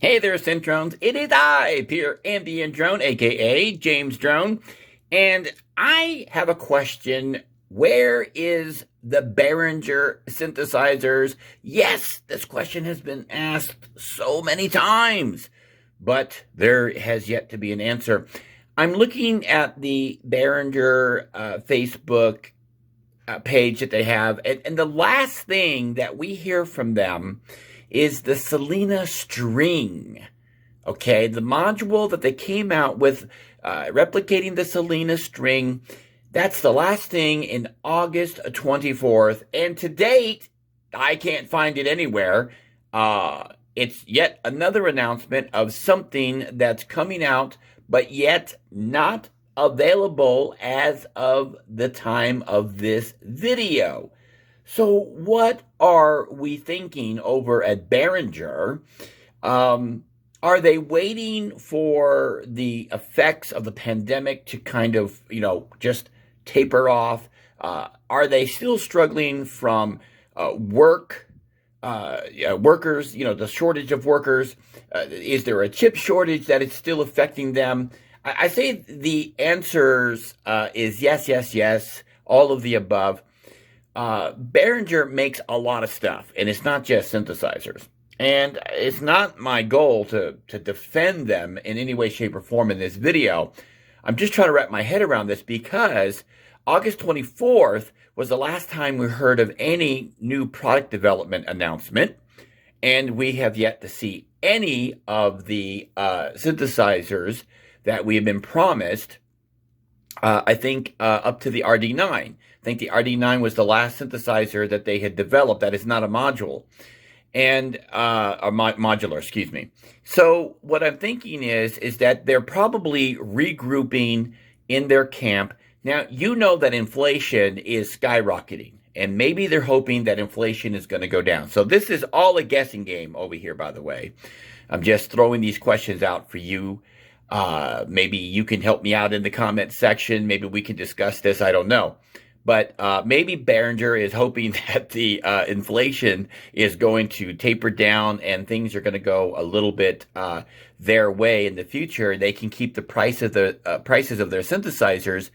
Hey there, Synth Drones. It is I, Peter Ambient Drone, aka James Drone, and I have a question. Where is the Behringer synthesizers? Yes, this question has been asked so many times, but there has yet to be an answer. I'm looking at the Behringer Facebook page that they have, and the last thing that we hear from them is the Selena string. Okay, the module that they came out with, replicating the Selena string, that's the last thing in August 24th. And to date, I can't find it anywhere. It's yet another announcement of something that's coming out, but yet not available as of the time of this video. So what are we thinking over at Behringer? Are they waiting for the effects of the pandemic to kind of, just taper off? Are they still struggling from workers, the shortage of workers? Is there a chip shortage that is still affecting them? I say the answers is yes, yes, yes, all of the above. Behringer makes a lot of stuff, and it's not just synthesizers. And it's not my goal to defend them in any way, shape, or form in this video. I'm just trying to wrap my head around this because August 24th was the last time we heard of any new product development announcement, and we have yet to see any of the synthesizers that we have been promised. I think up to the RD9. I think the RD9 was the last synthesizer that they had developed that is not a module and modular, excuse me. So what I'm thinking is that they're probably regrouping in their camp. Now, you know that inflation is skyrocketing, and maybe they're hoping that inflation is going to go down. So this is all a guessing game over here, by the way. I'm just throwing these questions out for you. Maybe you can help me out in the comment section. Maybe we can discuss this. I don't know. But maybe Behringer is hoping that the inflation is going to taper down and things are going to go a little bit their way in the future. They can keep the prices of their synthesizers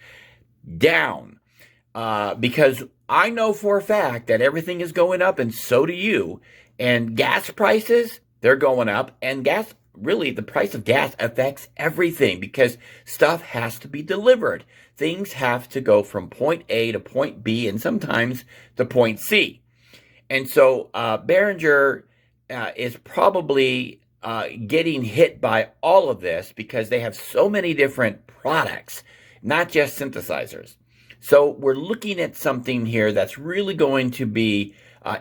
down. Because I know for a fact that everything is going up, and so do you. And gas prices, they're going up. And really, the price of gas affects everything because stuff has to be delivered. Things have to go from point A to point B and sometimes to point C. And so Behringer is probably getting hit by all of this because they have so many different products, not just synthesizers. So we're looking at something here that's really going to be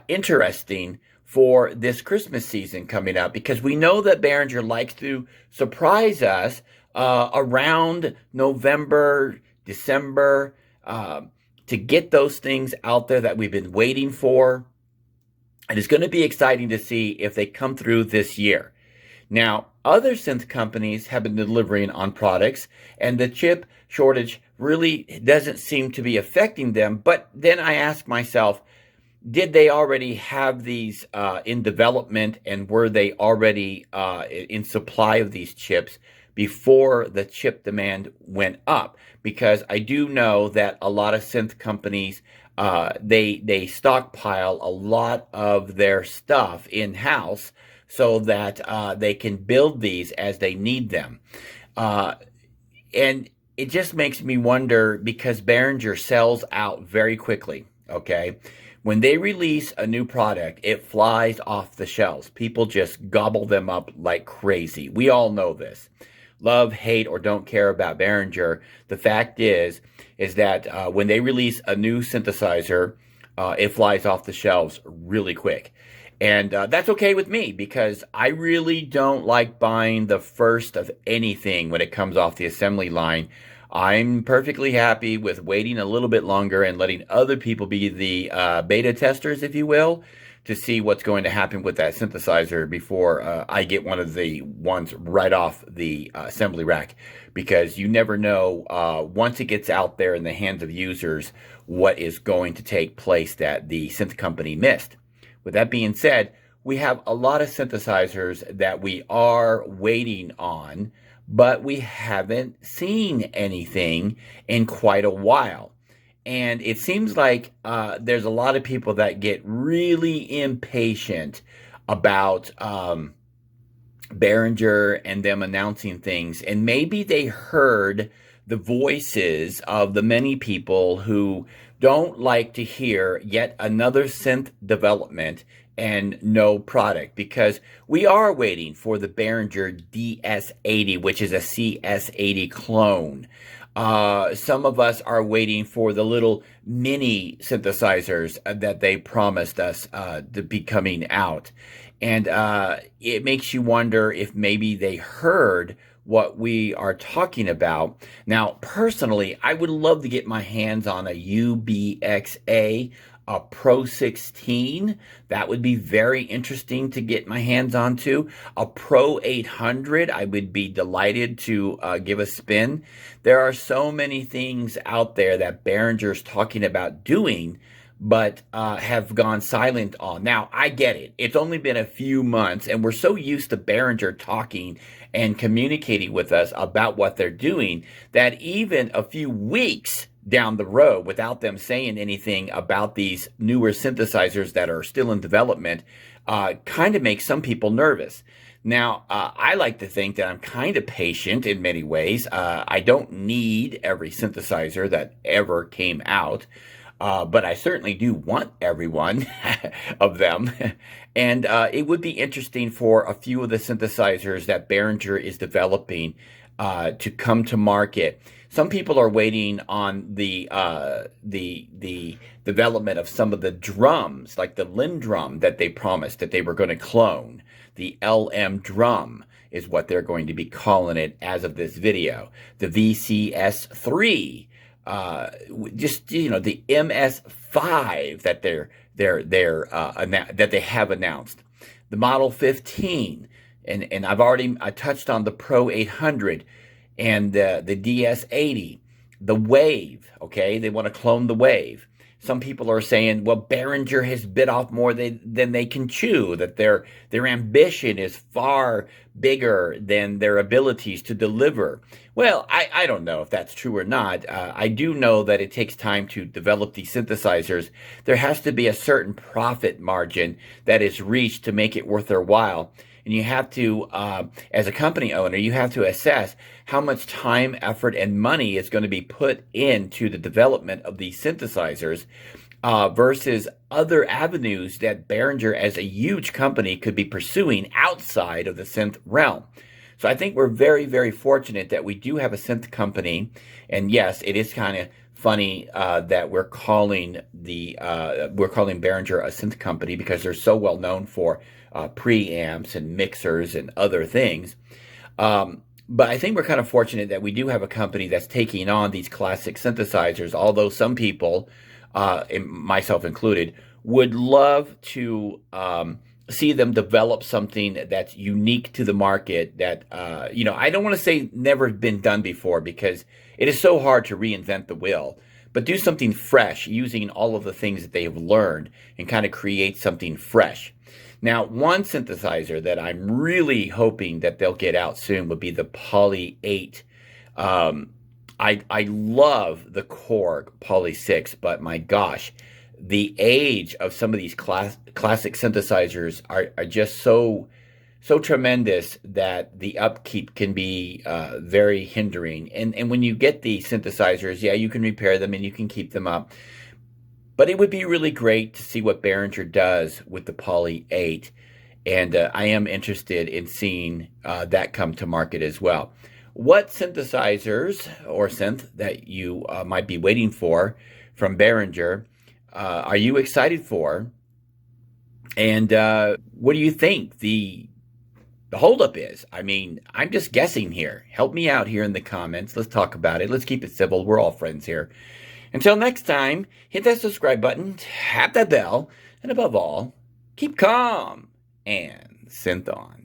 interesting for this Christmas season coming up, because we know that Behringer likes to surprise us around November, December, to get those things out there that we've been waiting for. And it's going to be exciting to see if they come through this year. Now, other synth companies have been delivering on products, and the chip shortage really doesn't seem to be affecting them. But then I ask myself, did they already have these in development, and were they already in supply of these chips before the chip demand went up? Because I do know that a lot of synth companies, they stockpile a lot of their stuff in-house so that they can build these as they need them. And it just makes me wonder, because Behringer sells out very quickly, okay? When they release a new product, it flies off the shelves. People just gobble them up like crazy. We all know this. Love, hate, or don't care about Behringer, the fact is that when they release a new synthesizer, it flies off the shelves really quick. And that's okay with me, because I really don't like buying the first of anything when it comes off the assembly line. I'm perfectly happy with waiting a little bit longer and letting other people be the beta testers, if you will, to see what's going to happen with that synthesizer before I get one of the ones right off the assembly rack. Because you never know, once it gets out there in the hands of users, what is going to take place that the synth company missed. With that being said, we have a lot of synthesizers that we are waiting on, but we haven't seen anything in quite a while. And it seems like there's a lot of people that get really impatient about Behringer and them announcing things. And maybe they heard the voices of the many people who don't like to hear yet another synth development and no product, because we are waiting for the Behringer DS80, which is a CS80 clone. Some of us are waiting for the little mini synthesizers that they promised us to be coming out. And it makes you wonder if maybe they heard what we are talking about. Now, personally, I would love to get my hands on a UBXA, a Pro 16. That would be very interesting to get my hands onto. A Pro 800, I would be delighted to give a spin. There are so many things out there that Behringer's talking about doing, but have gone silent on. Now, I get it. It's only been a few months, and we're so used to Behringer talking and communicating with us about what they're doing that even a few weeks down the road without them saying anything about these newer synthesizers that are still in development kind of makes some people nervous. Now, I like to think that I'm kind of patient in many ways. I don't need every synthesizer that ever came out. But I certainly do want every one of them. And it would be interesting for a few of the synthesizers that Behringer is developing to come to market. Some people are waiting on the development of some of the drums, like the Lin drum that they promised that they were going to clone. The LM drum is what they're going to be calling it as of this video. The VCS3. Just the MS5 that that they have announced, the Model 15, and I touched on the Pro 800 and the DS80, the Wave. Okay, they want to clone the Wave. Some people are saying, well, Behringer has bit off more than they can chew, that their ambition is far bigger than their abilities to deliver. Well, I don't know if that's true or not. I do know that it takes time to develop these synthesizers. There has to be a certain profit margin that is reached to make it worth their while. And you have to, as a company owner, you have to assess how much time, effort, and money is going to be put into the development of these synthesizers versus other avenues that Behringer, as a huge company, could be pursuing outside of the synth realm. So I think we're very, very fortunate that we do have a synth company. And yes, it is kind of funny that we're calling Behringer a synth company because they're so well known for preamps and mixers and other things. But I think we're kind of fortunate that we do have a company that's taking on these classic synthesizers, although some people, myself included, would love to see them develop something that's unique to the market that, I don't want to say never been done before because it is so hard to reinvent the wheel, but do something fresh using all of the things that they have learned and kind of create something fresh. Now, one synthesizer that I'm really hoping that they'll get out soon would be the Poly 8. I love the Korg Poly 6, but my gosh, the age of some of these classic synthesizers are just so tremendous that the upkeep can be very hindering. And when you get the synthesizers, yeah, you can repair them and you can keep them up. But it would be really great to see what Behringer does with the Poly 8. And I am interested in seeing that come to market as well. What synthesizers or synth that you might be waiting for from Behringer are you excited for? And what do you think the holdup is? I mean, I'm just guessing here. Help me out here in the comments. Let's talk about it. Let's keep it civil. We're all friends here. Until next time, hit that subscribe button, tap that bell, and above all, keep calm and synth on.